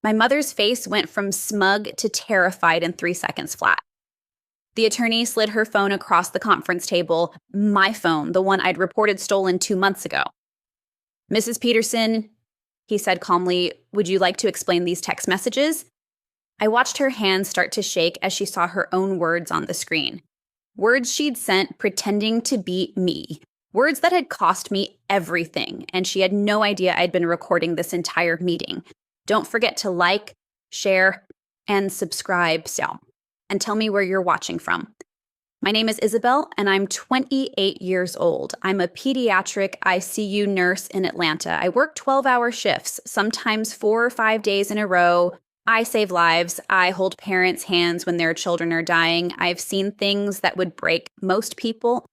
My mother's face went from smug to terrified in 3 seconds flat. The attorney slid her phone across the conference table, my phone, the one I'd reported stolen 2 months ago. "Mrs. Peterson," he said calmly, "would you like to explain these text messages?" I watched her hand start to shake as she saw her own words on the screen. Words she'd sent pretending to be me. Words that had cost me everything, and she had no idea I'd been recording this entire meeting. Don't forget to like, share, and subscribe, and tell me where you're watching from. My name is Isabel, and I'm 28 years old. I'm a pediatric ICU nurse in Atlanta. I work 12-hour shifts, sometimes 4 or 5 days in a row. I save lives. I hold parents' hands when their children are dying. I've seen things that would break most people.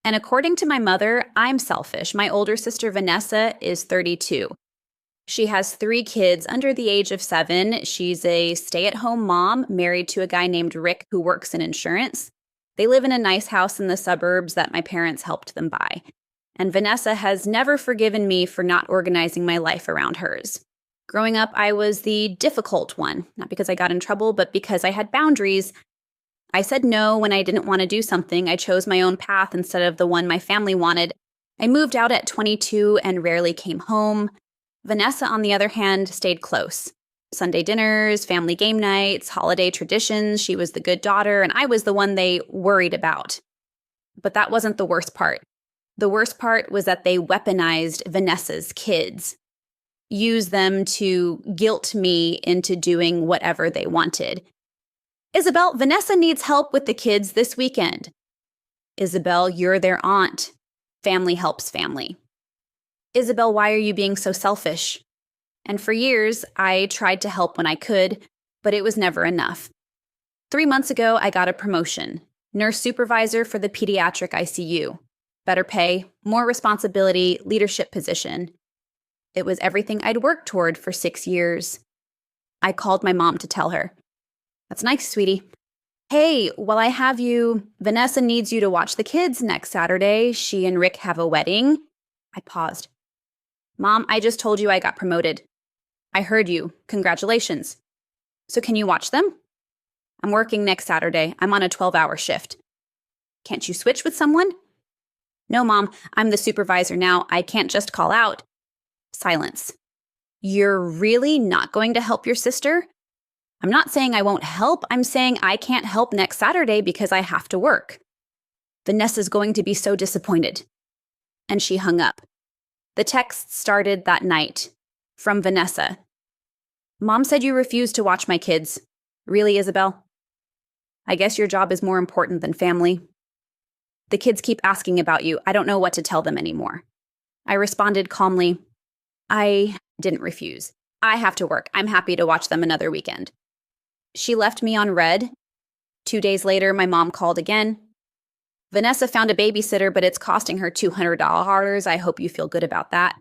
And according to my mother, I'm selfish. My older sister, Vanessa, is 32. She has 3 kids under the age of 7. She's a stay-at-home mom married to a guy named Rick who works in insurance. They live in a nice house in the suburbs that my parents helped them buy. And Vanessa has never forgiven me for not organizing my life around hers. Growing up, I was the difficult one, not because I got in trouble, but because I had boundaries. I said no when I didn't want to do something. I chose my own path instead of the one my family wanted. I moved out at 22 and rarely came home. Vanessa, on the other hand, stayed close. Sunday dinners, family game nights, holiday traditions. She was the good daughter, and I was the one they worried about. But that wasn't the worst part. The worst part was that they weaponized Vanessa's kids, used them to guilt me into doing whatever they wanted. "Isabel, Vanessa needs help with the kids this weekend." "Isabel, you're their aunt. Family helps family." "Isabel, why are you being so selfish?" And for years, I tried to help when I could, but it was never enough. 3 months ago, I got a promotion, nurse supervisor for the pediatric ICU. Better pay, more responsibility, leadership position. It was everything I'd worked toward for 6 years. I called my mom to tell her. "That's nice, sweetie. Hey, while I have you, Vanessa needs you to watch the kids next Saturday. She and Rick have a wedding." I paused. "Mom, I just told you I got promoted." "I heard you. Congratulations." "So can you watch them?" "I'm working next Saturday. I'm on a 12-hour shift." "Can't you switch with someone?" "No, Mom. I'm the supervisor now. I can't just call out." Silence. "You're really not going to help your sister?" "I'm not saying I won't help. I'm saying I can't help next Saturday because I have to work." "Vanessa's going to be so disappointed." And she hung up. The text started that night. From Vanessa. "Mom said you refused to watch my kids. Really, Isabel? I guess your job is more important than family. The kids keep asking about you. I don't know what to tell them anymore." I responded calmly, "I didn't refuse. I have to work. I'm happy to watch them another weekend." She left me on red. 2 days later, my mom called again. "Vanessa found a babysitter, but it's costing her $200. I hope you feel good about that."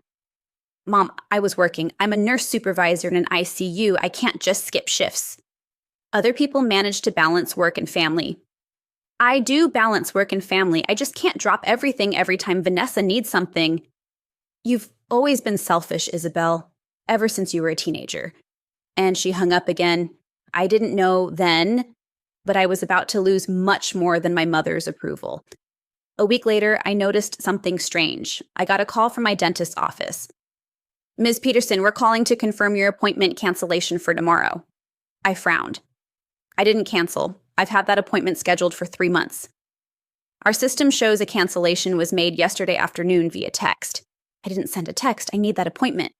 "Mom, I was working. I'm a nurse supervisor in an ICU. I can't just skip shifts." Other people manage to balance work and family. I do balance work and family. I just can't drop everything every time Vanessa needs something. "You've always been selfish, Isabel, ever since you were a teenager." And she hung up again. I didn't know then, but I was about to lose much more than my mother's approval. A week later, I noticed something strange. I got a call from my dentist's office. "Ms. Peterson, we're calling to confirm your appointment cancellation for tomorrow." I frowned. "I didn't cancel. I've had that appointment scheduled for 3 months. Our system shows a cancellation was made yesterday afternoon via text." "I didn't send a text. I need that appointment."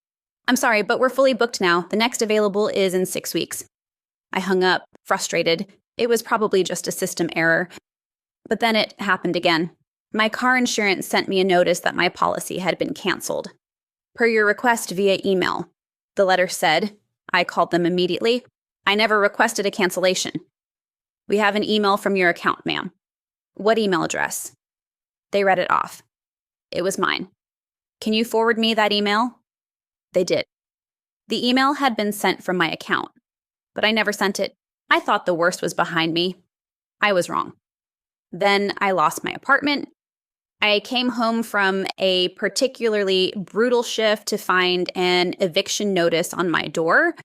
"I'm sorry, but we're fully booked now. The next available is in 6 weeks. I hung up, frustrated. It was probably just a system error. But then it happened again. My car insurance sent me a notice that my policy had been canceled. "Per your request via email," the letter said. I called them immediately. "I never requested a cancellation." "We have an email from your account, ma'am." "What email address?" They read it off. It was mine. "Can you forward me that email?" They did. The email had been sent from my account, but I never sent it. I thought the worst was behind me. I was wrong. Then I lost my apartment. I came home from a particularly brutal shift to find an eviction notice on my door.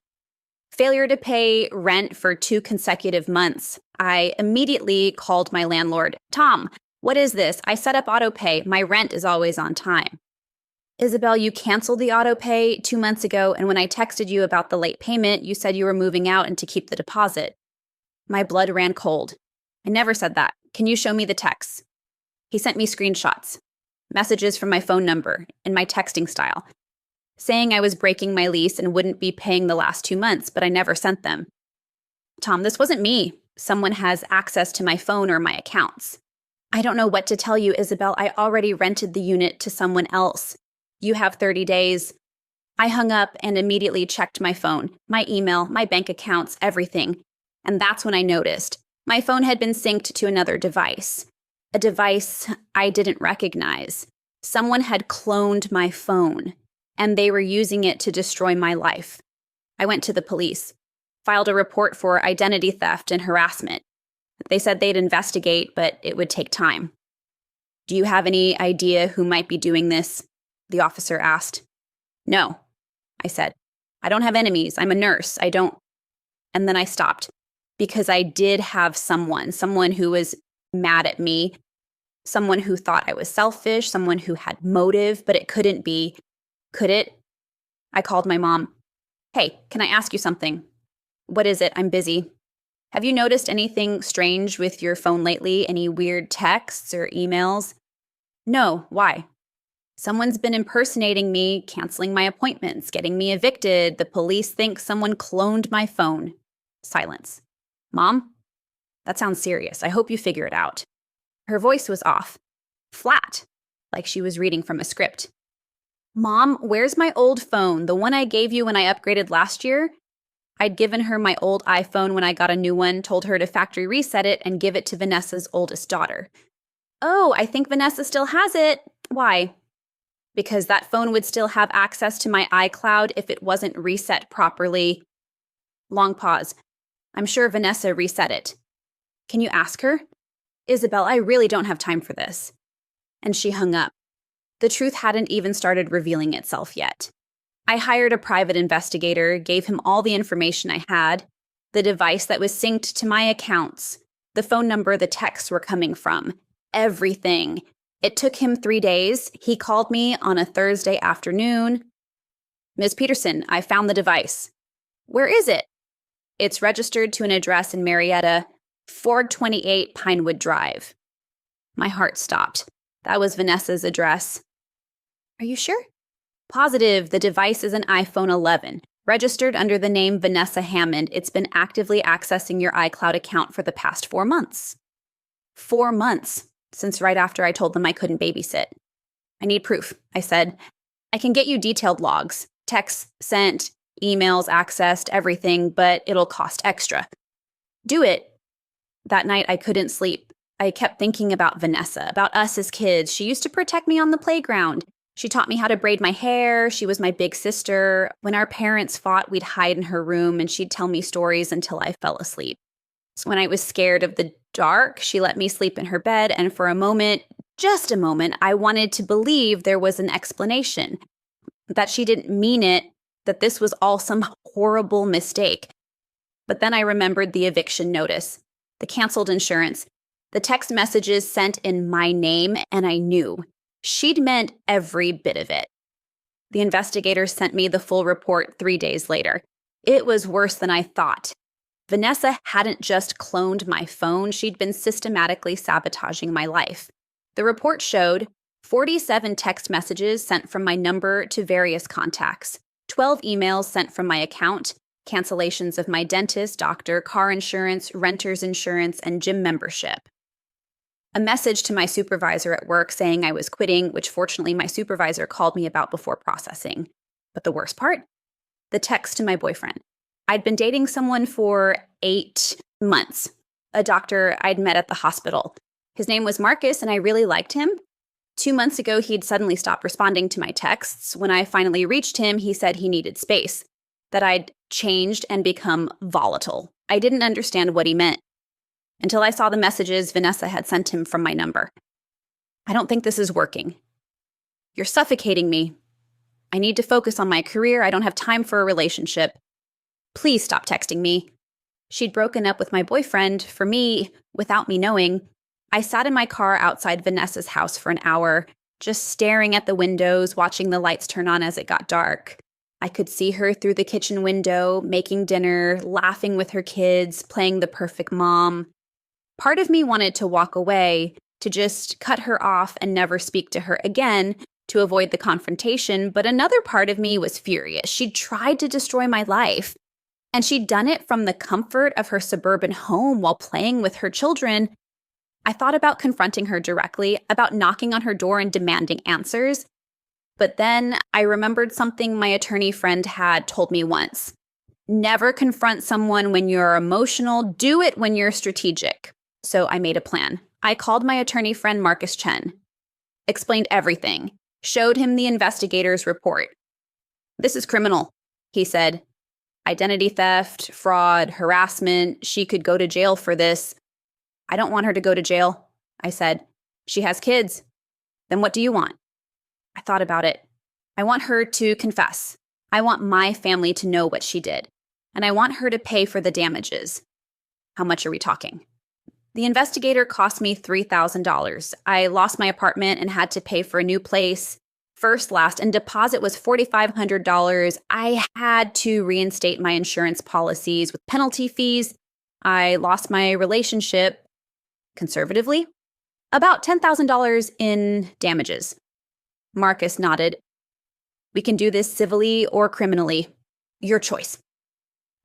Failure to pay rent for 2 consecutive months. I immediately called my landlord. Tom, what is this? I set up auto pay. My rent is always on time. Isabel, you canceled the auto pay 2 months ago, and when I texted you about the late payment, you said you were moving out and to keep the deposit. My blood ran cold. I never said that. Can you show me the texts? He sent me screenshots, messages from my phone number, in my texting style, saying I was breaking my lease and wouldn't be paying the last 2 months, but I never sent them. Tom, this wasn't me. Someone has access to my phone or my accounts. I don't know what to tell you, Isabel. I already rented the unit to someone else. You have 30 days. I hung up and immediately checked my phone, my email, my bank accounts, everything. And that's when I noticed. My phone had been synced to another device. A device I didn't recognize. Someone had cloned my phone, and they were using it to destroy my life. I went to the police, filed a report for identity theft and harassment. They said they'd investigate, but it would take time. Do you have any idea who might be doing this? The officer asked. No, I said. I don't have enemies. I'm a nurse. I don't. And then I stopped because I did have someone who was mad at me, someone who thought I was selfish, someone who had motive, but it couldn't be. Could it? I called my mom. Hey, can I ask you something? What is it? I'm busy. Have you noticed anything strange with your phone lately? Any weird texts or emails? No, why? Someone's been impersonating me, canceling my appointments, getting me evicted. The police think someone cloned my phone. Silence. Mom? That sounds serious. I hope you figure it out. Her voice was off. Flat. Like she was reading from a script. Mom, where's my old phone? The one I gave you when I upgraded last year? I'd given her my old iPhone when I got a new one, told her to factory reset it and give it to Vanessa's oldest daughter. Oh, I think Vanessa still has it. Why? Because that phone would still have access to my iCloud if it wasn't reset properly. Long pause. I'm sure Vanessa reset it. Can you ask her? Isabel, I really don't have time for this. And she hung up. The truth hadn't even started revealing itself yet. I hired a private investigator, gave him all the information I had, the device that was synced to my accounts, the phone number the texts were coming from, everything. It took him 3 days. He called me on a Thursday afternoon. Ms. Peterson, I found the device. Where is it? It's registered to an address in Marietta, 428 Pinewood Drive. My heart stopped. That was Vanessa's address. Are you sure? Positive. The device is an iPhone 11, registered under the name Vanessa Hammond. It's been actively accessing your iCloud account for the past 4 months. 4 months, since right after I told them I couldn't babysit. I need proof, I said. I can get you detailed logs, texts sent, emails accessed, everything, but it'll cost extra. Do it. That night I couldn't sleep. I kept thinking about Vanessa, about us as kids. She used to protect me on the playground. She taught me how to braid my hair. She was my big sister. When our parents fought, we'd hide in her room and she'd tell me stories until I fell asleep. So when I was scared of the dark, she let me sleep in her bed, and for a moment, just a moment, I wanted to believe there was an explanation, that she didn't mean it, that this was all some horrible mistake. But then I remembered the eviction notice, the canceled insurance, the text messages sent in my name, and I knew. She'd meant every bit of it. The investigator sent me the full report 3 days later. It was worse than I thought. Vanessa hadn't just cloned my phone, she'd been systematically sabotaging my life. The report showed 47 text messages sent from my number to various contacts, 12 emails sent from my account, cancellations of my dentist, doctor, car insurance, renter's insurance, and gym membership. A message to my supervisor at work saying I was quitting, which fortunately my supervisor called me about before processing. But the worst part? The text to my boyfriend. I'd been dating someone for 8 months, a doctor I'd met at the hospital. His name was Marcus, and I really liked him. 2 months ago, he'd suddenly stopped responding to my texts. When I finally reached him, he said he needed space, that I'd changed and become volatile. I didn't understand what he meant until I saw the messages Vanessa had sent him from my number. I don't think this is working. You're suffocating me. I need to focus on my career. I don't have time for a relationship. Please stop texting me. She'd broken up with my boyfriend for me without me knowing. I sat in my car outside Vanessa's house for an hour, just staring at the windows, watching the lights turn on as it got dark. I could see her through the kitchen window, making dinner, laughing with her kids, playing the perfect mom. Part of me wanted to walk away, to just cut her off and never speak to her again, to avoid the confrontation, but another part of me was furious. She'd tried to destroy my life, and she'd done it from the comfort of her suburban home while playing with her children. I thought about confronting her directly, about knocking on her door and demanding answers. But then I remembered something my attorney friend had told me once. Never confront someone when you're emotional, do it when you're strategic. So I made a plan. I called my attorney friend Marcus Chen, explained everything, showed him the investigator's report. "This is criminal," he said. "Identity theft, fraud, harassment. She could go to jail for this." "I don't want her to go to jail," I said. "She has kids." "Then what do you want?" I thought about it. "I want her to confess. I want my family to know what she did. And I want her to pay for the damages." "How much are we talking?" "The investigator cost me $3,000. I lost my apartment and had to pay for a new place. First, last, and deposit was $4,500. I had to reinstate my insurance policies with penalty fees. I lost my relationship, conservatively, about $10,000 in damages." Marcus nodded. "We can do this civilly or criminally. Your choice."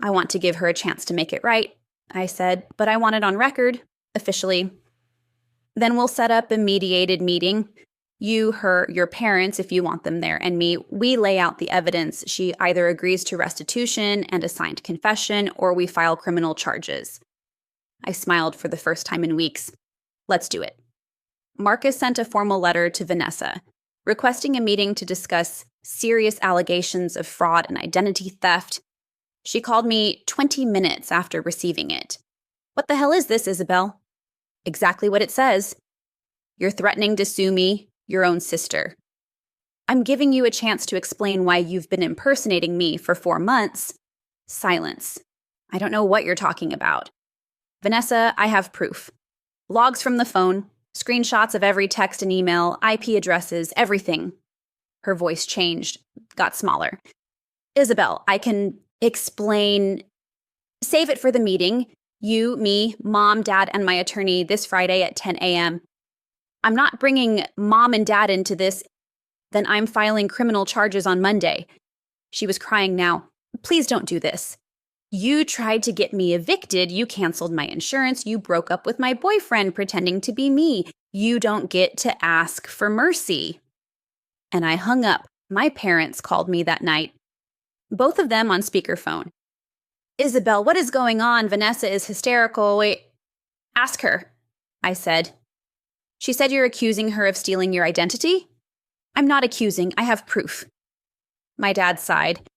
"I want to give her a chance to make it right," I said, "but I want it on record, officially." "Then we'll set up a mediated meeting. You, her, your parents, if you want them there, and me. We lay out the evidence. She either agrees to restitution and a signed confession, or we file criminal charges." I smiled for the first time in weeks. "Let's do it." Marcus sent a formal letter to Vanessa, requesting a meeting to discuss serious allegations of fraud and identity theft. She called me 20 minutes after receiving it. "What the hell is this, Isabel?" "Exactly what it says. You're threatening to sue me, your own sister. I'm giving you a chance to explain why you've been impersonating me for 4 months. Silence. I don't know what you're talking about. Vanessa, I have proof. Logs from the phone, screenshots of every text and email, IP addresses, everything." Her voice changed, got smaller. "Isabel, I can explain. Save it for the meeting. You, me, mom, dad, and my attorney this Friday at 10 a.m. I'm not bringing mom and dad into this. Then I'm filing criminal charges on Monday." She was crying now. "Please don't do this. You tried to get me evicted. You canceled my insurance. You broke up with my boyfriend pretending to be me. You don't get to ask for mercy." And I hung up. My parents called me that night, both of them on speakerphone. "Isabel, what is going on? Vanessa is hysterical. Wait, ask her," I said. "She said you're accusing her of stealing your identity?" "I'm not accusing. I have proof." My dad sighed.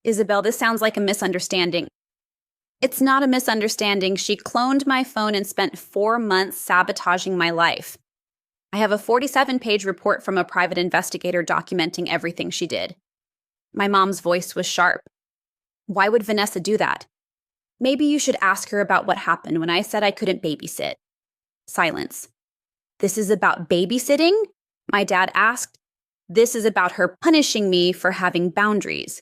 "Isabel, this sounds like a misunderstanding." "It's not a misunderstanding. She cloned my phone and spent 4 months sabotaging my life. I have a 47-page report from a private investigator documenting everything she did." My mom's voice was sharp. "Why would Vanessa do that?" "Maybe you should ask her about what happened when I said I couldn't babysit." Silence. "This is about babysitting?" my dad asked. "This is about her punishing me for having boundaries,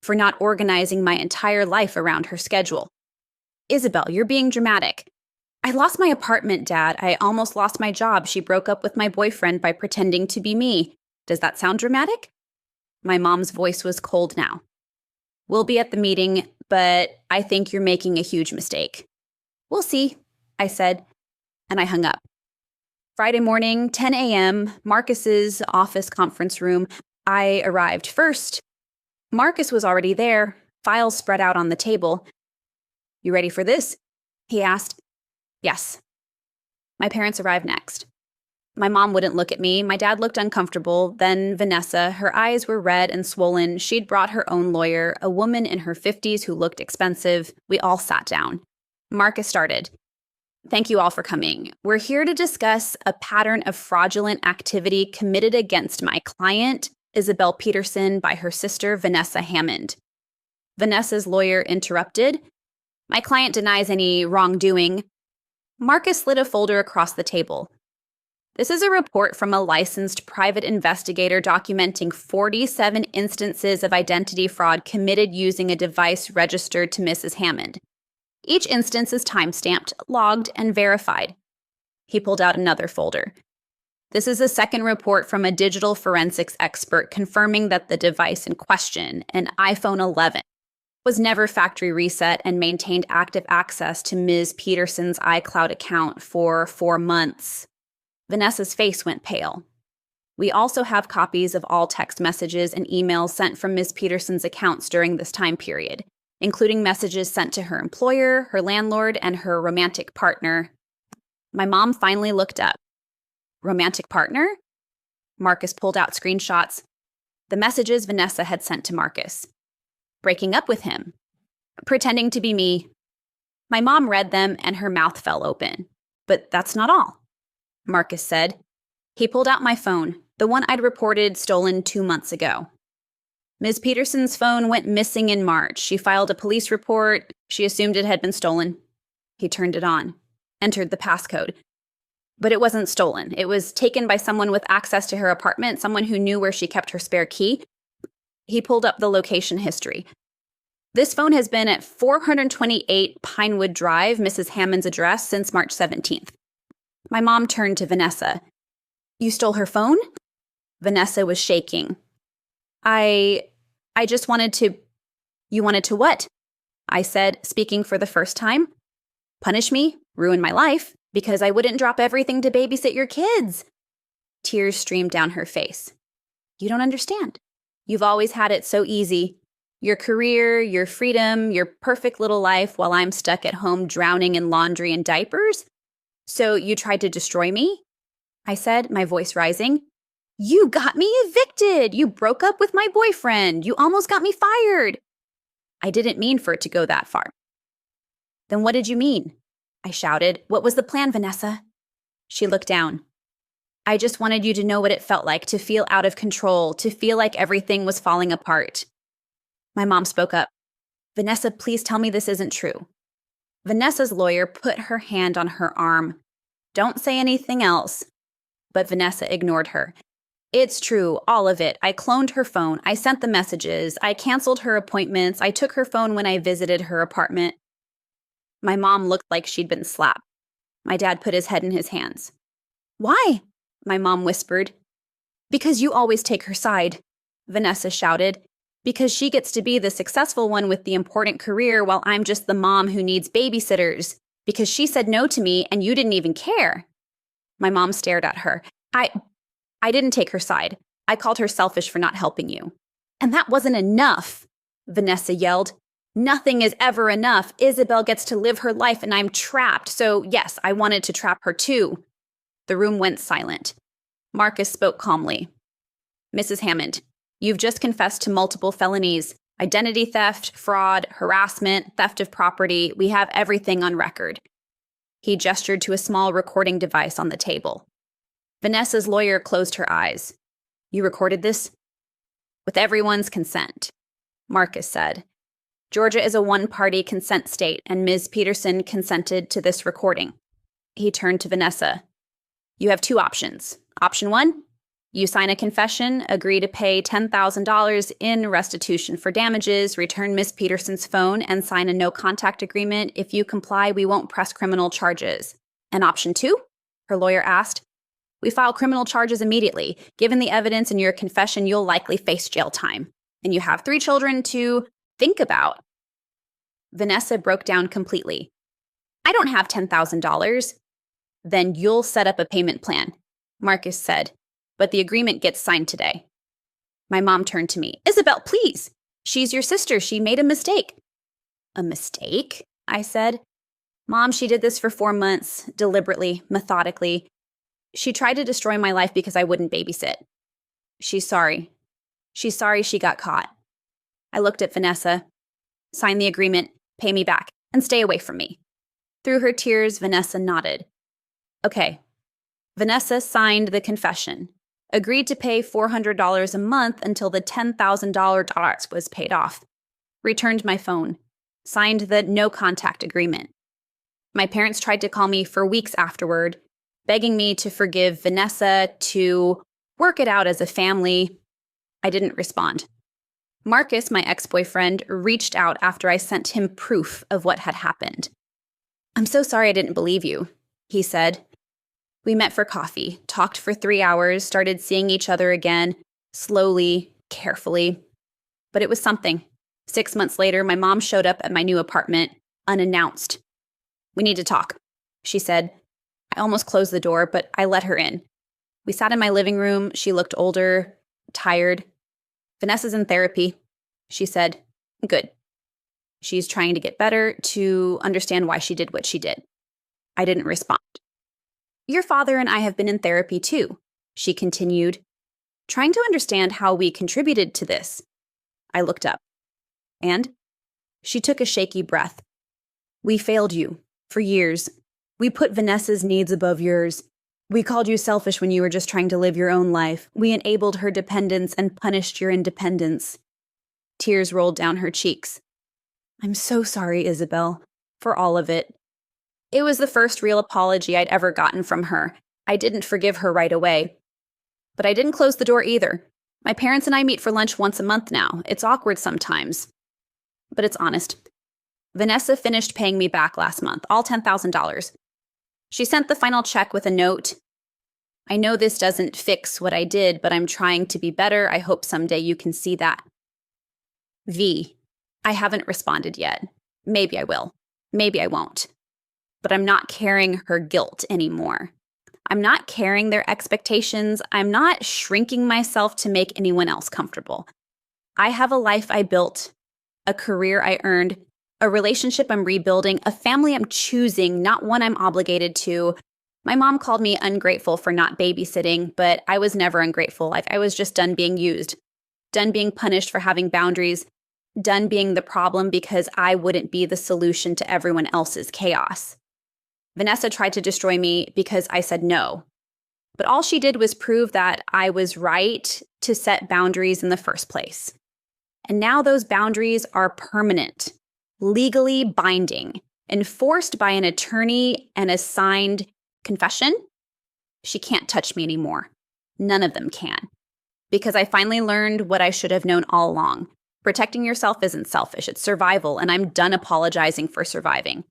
for not organizing my entire life around her schedule." "Isabel, you're being dramatic." "I lost my apartment, Dad. I almost lost my job. She broke up with my boyfriend by pretending to be me. Does that sound dramatic?" My mom's voice was cold now. "We'll be at the meeting, but I think you're making a huge mistake." "We'll see," I said, and I hung up. Friday morning, 10 a.m., Marcus's office conference room. I arrived first. Marcus was already there, files spread out on the table. "You ready for this?" he asked. "Yes." My parents arrived next. My mom wouldn't look at me. My dad looked uncomfortable. Then Vanessa, her eyes were red and swollen. She'd brought her own lawyer, a woman in her 50s who looked expensive. We all sat down. Marcus started. "Thank you all for coming. We're here to discuss a pattern of fraudulent activity committed against my client, Isabel Peterson, by her sister, Vanessa Hammond." Vanessa's lawyer interrupted. My client denies any wrongdoing. Marcus slid a folder across the table. This is a report from a licensed private investigator documenting 47 instances of identity fraud committed using a device registered to Mrs. Hammond. Each instance is timestamped, logged, and verified. He pulled out another folder. This is a second report from a digital forensics expert confirming that the device in question, an iPhone 11, was never factory reset and maintained active access to Ms. Peterson's iCloud account for 4 months. Vanessa's face went pale. We also have copies of all text messages and emails sent from Ms. Peterson's accounts during this time period, including messages sent to her employer, her landlord, and her romantic partner. My mom finally looked up. Romantic partner? Marcus pulled out screenshots. The messages Vanessa had sent to Marcus. Breaking up with him. Pretending to be me. My mom read them and her mouth fell open. But that's not all, Marcus said. He pulled out my phone, the one I'd reported stolen 2 months ago. Ms. Peterson's phone went missing in March. She filed a police report. She assumed it had been stolen. He turned it on, entered the passcode. But it wasn't stolen. It was taken by someone with access to her apartment, someone who knew where she kept her spare key. He pulled up the location history. This phone has been at 428 Pinewood Drive, Mrs. Hammond's address, since March 17th. My mom turned to Vanessa. You stole her phone? Vanessa was shaking. I just wanted to... You wanted to what? I said, speaking for the first time. Punish me, ruin my life, because I wouldn't drop everything to babysit your kids. Tears streamed down her face. You don't understand. You've always had it so easy. Your career, your freedom, your perfect little life while I'm stuck at home drowning in laundry and diapers. So you tried to destroy me? I said, my voice rising. You got me evicted. You broke up with my boyfriend. You almost got me fired. I didn't mean for it to go that far. Then what did you mean? I shouted. What was the plan, Vanessa? She looked down. I just wanted you to know what it felt like to feel out of control, to feel like everything was falling apart. My mom spoke up. Vanessa, please tell me this isn't true. Vanessa's lawyer put her hand on her arm. Don't say anything else. But Vanessa ignored her. It's true, all of it. I cloned her phone. I sent the messages. I canceled her appointments. I took her phone when I visited her apartment. My mom looked like she'd been slapped. My dad put his head in his hands. Why? My mom whispered. Because you always take her side, Vanessa shouted. Because she gets to be the successful one with the important career while I'm just the mom who needs babysitters. Because she said no to me and you didn't even care. My mom stared at her. I didn't take her side. I called her selfish for not helping you. And that wasn't enough, Vanessa yelled. Nothing is ever enough. Isabel gets to live her life and I'm trapped. So yes, I wanted to trap her too. The room went silent. Marcus spoke calmly. Mrs. Hammond, you've just confessed to multiple felonies. Identity theft, fraud, harassment, theft of property. We have everything on record. He gestured to a small recording device on the table. Vanessa's lawyer closed her eyes. You recorded this? With everyone's consent, Marcus said. Georgia is a one-party consent state, and Ms. Peterson consented to this recording. He turned to Vanessa. You have 2 options. Option 1, you sign a confession, agree to pay $10,000 in restitution for damages, return Ms. Peterson's phone, and sign a no-contact agreement. If you comply, we won't press criminal charges. And option 2? Her lawyer asked. We file criminal charges immediately. Given the evidence in your confession, you'll likely face jail time. And you have 3 children to think about. Vanessa broke down completely. I don't have $10,000. Then you'll set up a payment plan, Marcus said, but the agreement gets signed today. My mom turned to me. Isabel, please. She's your sister. She made a mistake. A mistake? I said. Mom, she did this for 4 months, deliberately, methodically. She tried to destroy my life because I wouldn't babysit. She's sorry. She's sorry she got caught. I looked at Vanessa. Sign the agreement, pay me back, and stay away from me. Through her tears, Vanessa nodded. Okay. Vanessa signed the confession, agreed to pay $400 a month until the $10,000 was paid off. returned my phone, signed the no contact agreement. My parents tried to call me for weeks afterward, begging me to forgive Vanessa, to work it out as a family. I didn't respond. Marcus, my ex-boyfriend, reached out after I sent him proof of what had happened. "I'm so sorry I didn't believe you," he said. We met for coffee, talked for 3 hours, started seeing each other again, slowly, carefully. But it was something. 6 months later, my mom showed up at my new apartment, unannounced. "We need to talk," she said. I almost closed the door, but I let her in. We sat in my living room. She looked older, tired. "Vanessa's in therapy," she said. "Good. She's trying to get better, to understand why she did what she did." I didn't respond. "Your father and I have been in therapy too," she continued, "trying to understand how we contributed to this." I looked up. "And?" She took a shaky breath. "We failed you, for years. We put Vanessa's needs above yours. We called you selfish when you were just trying to live your own life. We enabled her dependence and punished your independence." Tears rolled down her cheeks. "I'm so sorry, Isabel, for all of it." It was the first real apology I'd ever gotten from her. I didn't forgive her right away. But I didn't close the door either. My parents and I meet for lunch once a month now. It's awkward sometimes, but it's honest. Vanessa finished paying me back last month, all $10,000. She sent the final check with a note. "I know this doesn't fix what I did, but I'm trying to be better. I hope someday you can see that." V. I haven't responded yet. Maybe I will. Maybe I won't. But I'm not carrying her guilt anymore. I'm not carrying their expectations. I'm not shrinking myself to make anyone else comfortable. I have a life I built, a career I earned, a relationship I'm rebuilding, a family I'm choosing, not one I'm obligated to. My mom called me ungrateful for not babysitting, but I was never ungrateful. I was just done being used, done being punished for having boundaries, done being the problem because I wouldn't be the solution to everyone else's chaos. Vanessa tried to destroy me because I said no. But all she did was prove that I was right to set boundaries in the first place. And now those boundaries are permanent, legally binding, enforced by an attorney and a signed confession. She can't touch me anymore. None of them can. Because I finally learned what I should have known all along. Protecting yourself isn't selfish, it's survival, and I'm done apologizing for surviving.